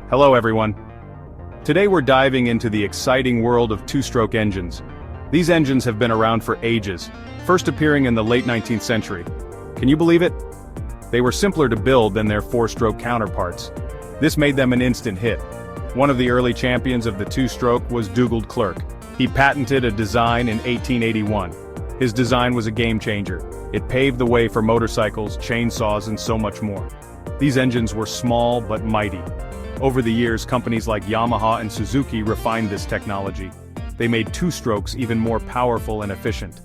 Hello everyone. Today we're diving into the exciting world of two-stroke engines. These engines have been around for ages, first appearing in the late 19th century. Can you believe it? They were simpler to build than their four-stroke counterparts. This made them an instant hit. One of the early champions of the two-stroke was Dugald Clerk. He patented a design in 1881. His design was a game-changer. It paved the way for motorcycles, chainsaws, and so much more. These engines were small but mighty. Over the years, companies like Yamaha and Suzuki refined this technology. They made two-strokes even more powerful and efficient.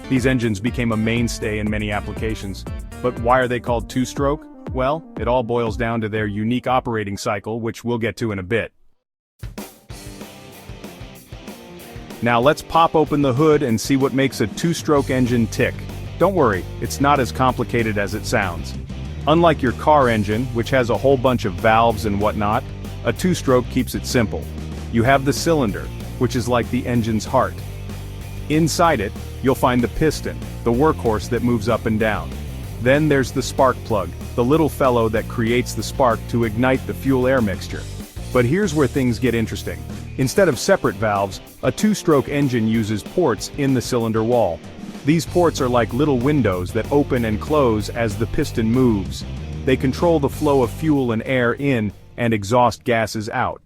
These engines became a mainstay in many applications. But why are they called two-stroke? Well, it all boils down to their unique operating cycle, which we'll get to in a bit. Now let's pop open the hood and see what makes a two-stroke engine tick. Don't worry, it's not as complicated as it sounds. Unlike your car engine, which has a whole bunch of valves and whatnot, a two-stroke keeps it simple. You have the cylinder, which is like the engine's heart. Inside it, you'll find the piston, the workhorse that moves up and down. Then there's the spark plug, the little fellow that creates the spark to ignite the fuel-air mixture. But here's where things get interesting. Instead of separate valves, a two-stroke engine uses ports in the cylinder wall. These ports are like little windows that open and close as the piston moves. They control the flow of fuel and air in and exhaust gases out.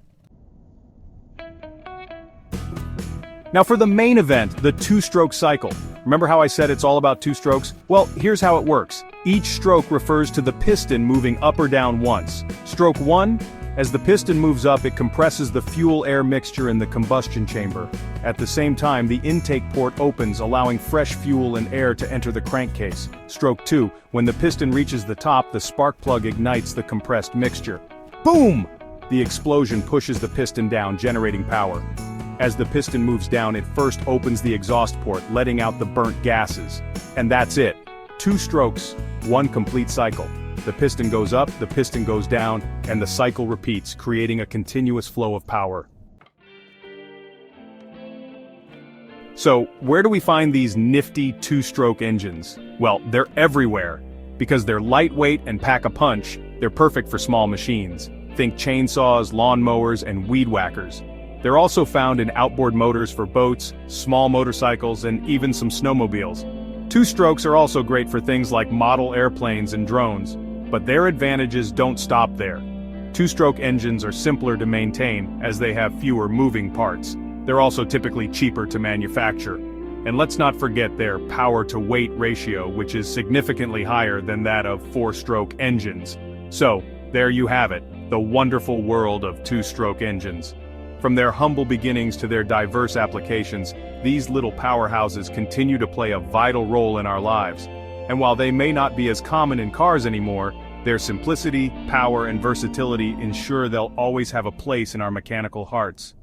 Now for the main event, the two-stroke cycle. Remember how I said it's all about two strokes? Well, here's how it works. Each stroke refers to the piston moving up or down once. Stroke 1, as the piston moves up, it compresses the fuel-air mixture in the combustion chamber. At the same time, the intake port opens, allowing fresh fuel and air to enter the crankcase. Stroke 2, when the piston reaches the top, the spark plug ignites the compressed mixture. Boom! The explosion pushes the piston down, generating power. As the piston moves down, it first opens the exhaust port, letting out the burnt gases. And that's it. Two strokes, one complete cycle. The piston goes up, the piston goes down, and the cycle repeats, creating a continuous flow of power. So, where do we find these nifty two-stroke engines? Well, they're everywhere. Because they're lightweight and pack a punch, they're perfect for small machines. Think chainsaws, lawnmowers, and weed whackers. They're also found in outboard motors for boats, small motorcycles, and even some snowmobiles. Two-strokes are also great for things like model airplanes and drones. But their advantages don't stop there. Two-stroke engines are simpler to maintain, as they have fewer moving parts. They're also typically cheaper to manufacture. And let's not forget their power-to-weight ratio, which is significantly higher than that of four-stroke engines. So, there you have it, the wonderful world of two-stroke engines. From their humble beginnings to their diverse applications, these little powerhouses continue to play a vital role in our lives. And while they may not be as common in cars anymore, their simplicity, power, and versatility ensure they'll always have a place in our mechanical hearts.